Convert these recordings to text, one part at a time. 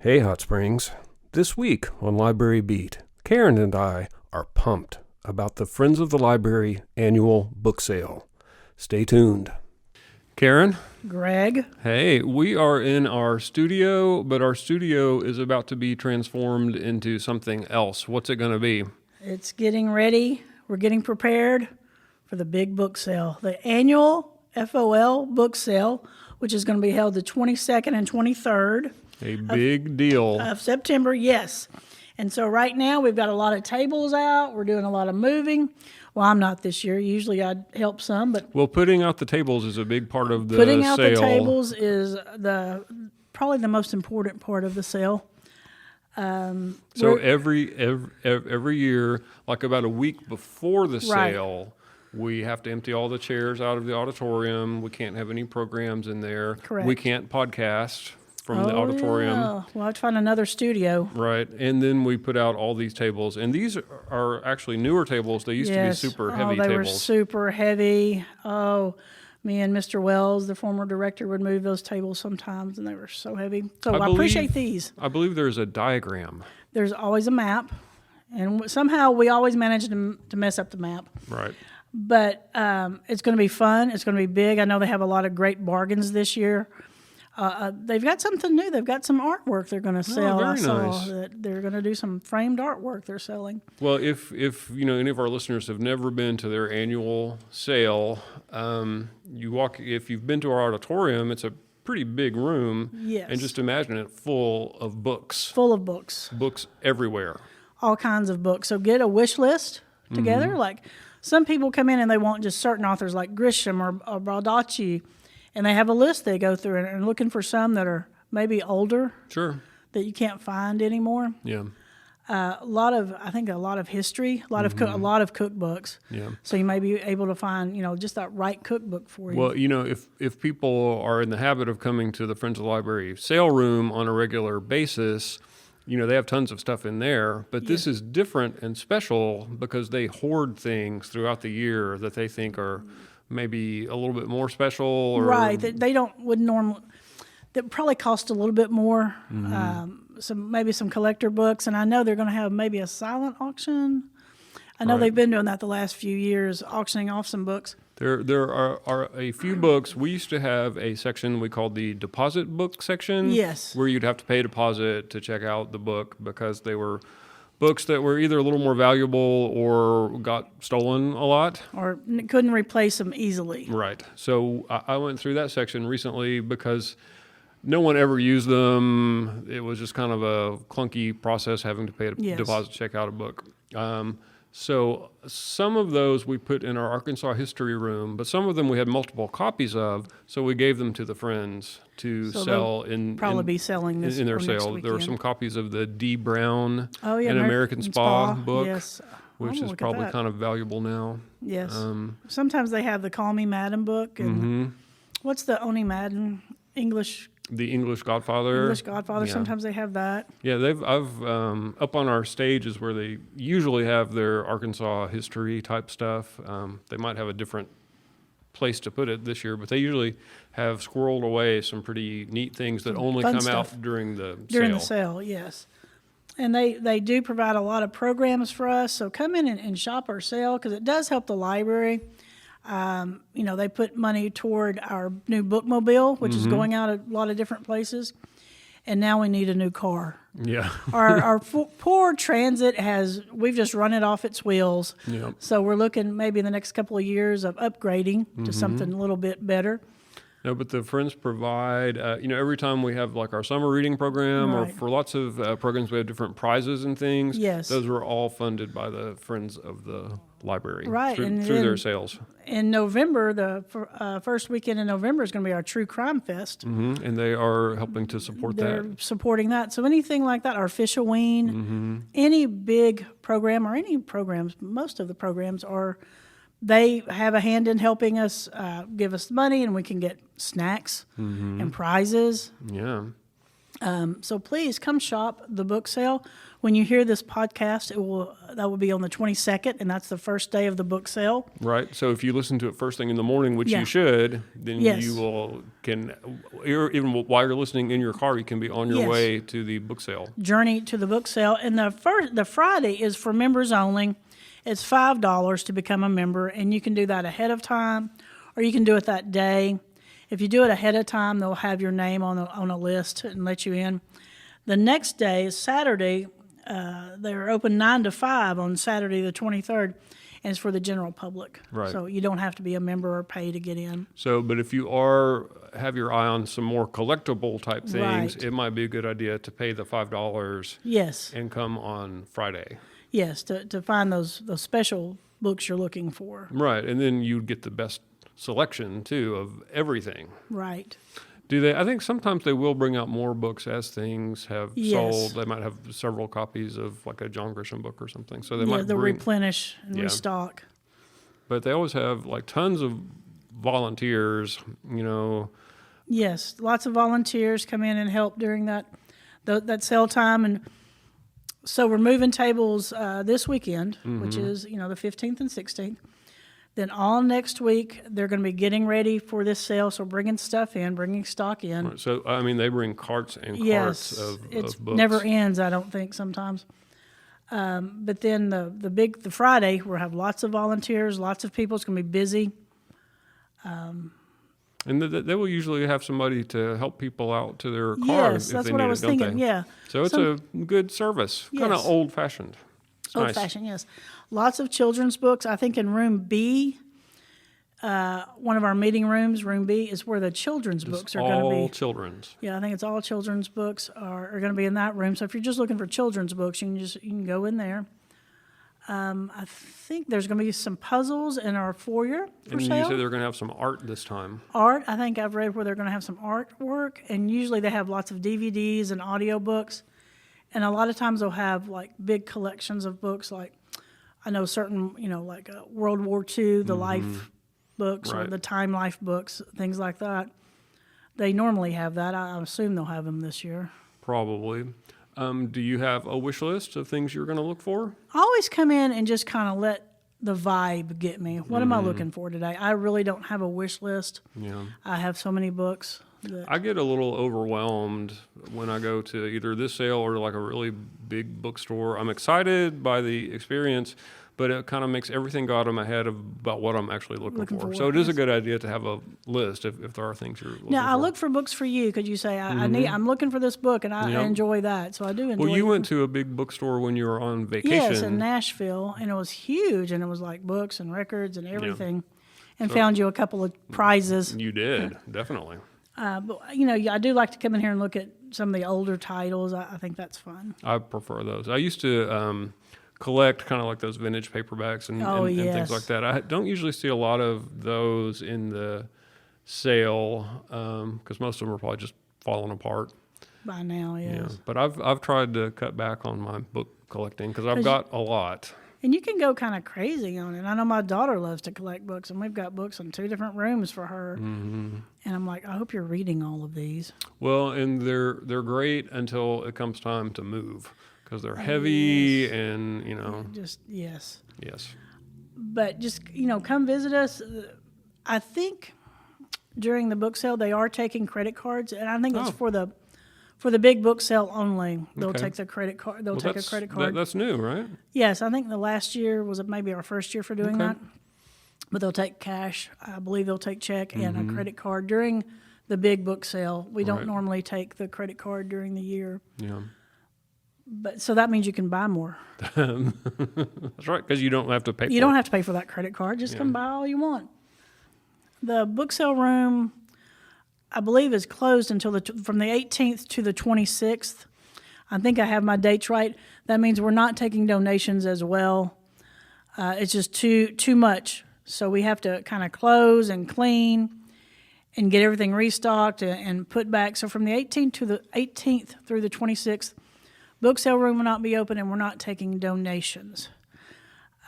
Hey, Hot Springs. This week on Library Beat, Karen and I are pumped about the Friends of the Library annual book sale. Stay tuned. Karen? Greg? Hey, we are in our studio, but our studio is about to be transformed into something else. What's it going to be? It's getting ready. We're getting prepared for the big book sale, the annual FOL book sale, which is going to be held the 22nd and 23rd. A big deal. Of September, yes. And so right now we've got a lot of tables out. We're doing a lot of moving. Well, I'm not this year. Usually I'd help some, but Well, putting out the tables is a big part of the putting out sale. the tables is probably the most important part of the sale. So every year, like about a week before the Right. sale, we have to empty all the chairs out of the auditorium. We can't have any programs in there. Correct. We can't podcast from the auditorium. Yeah. We'll have to find another studio. Right. And then we put out all these tables. And these are actually newer tables. They used to be super heavy they tables. were super heavy. Oh, me and Mr. Wells, the former director, would move those tables sometimes, and they were so heavy. So I appreciate these. I believe there's a diagram. There's always a map, and somehow we always manage to mess up the map. Right. But it's going to be fun. It's going to be big. I know they have a lot of great bargains this year. They've got something new. They've got some artwork they're going to sell. Very I saw nice. that they're going to do some framed artwork they're selling. Well, if any of our listeners have never been to their annual sale, if you've been to our auditorium, it's a pretty big room. Yes. And just imagine it full of books. Full of books. Books everywhere. All kinds of books. So get a wish list together. Mm-hmm. Like some people come in and they want just certain authors like Grisham or Baldacci, and they have a list they go through and looking for some that are maybe older Sure. that you can't find anymore. Yeah. A lot of history, a lot of cookbooks. Yeah. So you may be able to find just that right cookbook for you. Well, if people are in the habit of coming to the Friends of the Library sale room on a regular basis, they have tons of stuff in there, but this is different and special because they hoard things throughout the year that they think are maybe a little bit more special. Or, right. That probably cost a little bit more. Some collector books, and I know they're going to have maybe a silent auction. I know they've been doing that the last few years, auctioning off some books. There are a few books. We used to have a section we called the deposit book section. Yes. Where you'd have to pay a deposit to check out the book because they were books that were either a little more valuable or got stolen a lot. Or couldn't replace them easily. Right. So I went through that section recently because no one ever used them. It was just kind of a clunky process having to pay a deposit to check out a book. So some of those we put in our Arkansas history room, but some of them we had multiple copies of, so we gave them to the friends to sell be selling this in their or next sale. There were weekend. some copies of the D. Brown An American Spa book, yes. which is probably kind of valuable now. Yes. Sometimes they have the Call Me Madam book, and what's the Oni Madden English? The English Godfather. English Godfather. Yeah. Sometimes they have that. Yeah, I've up on our stage is where they usually have their Arkansas history type stuff. They might have a different place to put it this year, but they usually have squirreled away some pretty neat things that only come stuff. out during the sale. During the sale, yes. And they do provide a lot of programs for us. So come in and shop our sale because it does help the library. They put money toward our new bookmobile, which is going out a lot of different places. And now we need a new car. Yeah. Our poor transit we've just run it off its wheels. Yep. So we're looking maybe in the next couple of years of upgrading to something a little bit better. No, but the Friends provide, every time we have like our summer reading program or Right. for lots of programs, we have different prizes and things. Yes. Those are all funded by the Friends of the Library. Right, Through and their then- sales. In November, the first weekend in November is going to be our True Crime Fest. And they are helping to support They're that. supporting that. So anything like that, our Fish Ween, any big program or any programs, most of the programs they have a hand in helping us give us money, and we can get snacks and prizes. Yeah. So please come shop the book sale. When you hear this podcast, that will be on the 22nd, and that's the first day of the book sale. Right. So if you listen to it first thing in the morning, which Yeah. you should, then Yes. you even while you're listening in your car, you can be on your Yes. way to the book sale. Journey to the book sale, and the Friday is for members only. It's $5 to become a member, and you can do that ahead of time, or you can do it that day. If you do it ahead of time, they'll have your name on a list and let you in. The next day is Saturday. They're open 9 to 5 on Saturday the 23rd, and it's for the general public. Right. So you don't have to be a member or pay to get in. So, but if you have your eye on some more collectible type things, Right. it might be a good idea to pay the $5 Yes, and come on Friday. yes, to find those special books you're looking for. Right. And then you'd get the best selection too of everything. Right. Do they? I think sometimes they will bring out more books as things have Yes. sold. They might have several copies of like a John Grisham book or something. So they Yeah, might they'll bring, replenish and Yeah. restock. but they always have like tons of volunteers, Yes, lots of volunteers come in and help during that sale time, and so we're moving tables this weekend, which is the 15th and 16th. Then all next week they're going to be getting ready for this sale, so bringing stuff in, bringing stock in. So, I mean, they bring carts and Yes, carts of it books. never ends. I don't think sometimes. But then the Friday we'll have lots of volunteers, lots of people. It's going to be busy. And they will usually have somebody to help people out to their car Yes, if that's they what need I was it, don't thinking. they? Yeah. So it's a good service, kind of Yes. old-fashioned. It's Old nice. fashioned, yes. Lots of children's books. I think in room B, one of our meeting rooms, room B, is where the children's books are going All to be. children's. Yeah, I think it's all children's books are going to be in that room. So if you're just looking for children's books, you can go in there. I think there's going to be some puzzles in our foyer for And you sale. said they're going to have some art this time. Art, I think I've read where they're going to have some artwork, and usually they have lots of DVDs and audiobooks. And a lot of times they'll have like big collections of books, like I know certain, like World War II, the life books or Right. the Time Life books, things like that. They normally have that. I assume they'll have them this year. Probably. Do you have a wish list of things you're going to look for? I always come in and just kind of let the vibe get me. What am I looking for today? I really don't have a wish list. Yeah. I have so many books. I get a little overwhelmed when I go to either this sale or like a really big bookstore. I'm excited by the experience, but it kind of makes everything go out of my head about what I'm actually looking for. So it is a good idea to have a list if there are things you're looking Now, I for. look for books for you because you say, I'm looking for this book, and I Yep. enjoy that. So I do enjoy Well, you went to a big bookstore when you were on vacation. Yes, in Nashville, and it was huge, and it was like books and records and everything, and found you a couple of prizes. You did, definitely. But I do like to come in here and look at some of the older titles. I think that's fun. I prefer those. I used to collect kind of like those vintage paperbacks and things yes. like that. I don't usually see a lot of those in the sale because most of them are probably just falling apart. By now, yes. Yeah. But I've tried to cut back on my book collecting because I've got a lot. And you can go kind of crazy on it. I know my daughter loves to collect books, and we've got books in 2 different rooms for her. Mm-hmm. And I'm like, I hope you're reading all of these. Well, and they're great until it comes time to move because they're heavy and Just, yes. yes. But just, come visit us. I think during the book sale, they are taking credit cards, and I think it's for the big book sale only. They'll Okay. take the credit card. They'll Well, take a credit card. That's new, right? Yes, I think the last year was maybe our first year for doing Okay. that. But they'll take cash. I believe they'll take check and Mm-hmm. a credit card during the big book sale. We don't Right. normally take the credit card during the year. Yeah. But so that means you can buy more. That's right, because you don't have to pay You for don't it. have to pay for that credit card. Just come buy all you want. The book sale room, I believe, is closed until from the 18th to the 26th. I think I have my dates right. That means we're not taking donations as well. It's just too much. So we have to kind of close and clean and get everything restocked and put back. So from the 18th through the 26th, book sale room will not be open, and we're not taking donations.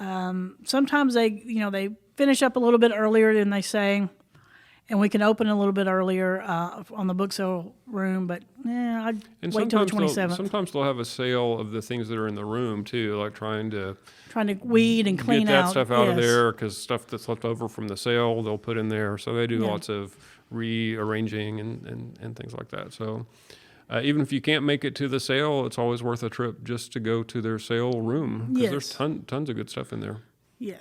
Sometimes they finish up a little bit earlier than they say, And we can open a little bit earlier on the book sale room, but I'd And wait till the sometimes 27th. sometimes they'll have a sale of the things that are in the room too, like trying to Trying to weed and clean get that out. stuff out of yes. there, because stuff that's left over from the sale they'll put in there. So they do Yeah. lots of rearranging and things like that. So even if you can't make it to the sale, it's always worth a trip just to go to their sale room, because there's Yes. tons of good stuff in there. Yeah.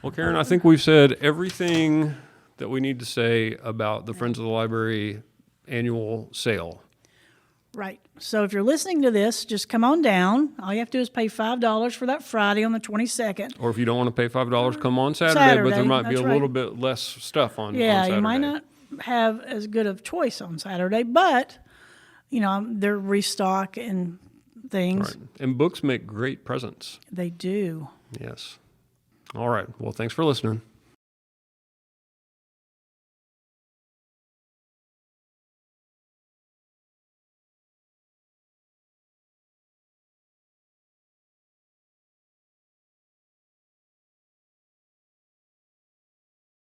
Well, Karen, I think we've said everything that we need to say about the Friends of the Library annual sale. Right. So if you're listening to this, just come on down. All you have to do is pay $5 for that Friday on the 22nd. Or if you don't want to pay $5, come on Saturday, but there might be a that's little right. bit less stuff on Yeah, Saturday. you might not have as good of choice on Saturday, but they're restock and things. Right. And books make great presents. They do. Yes. All right. Well, thanks for listening.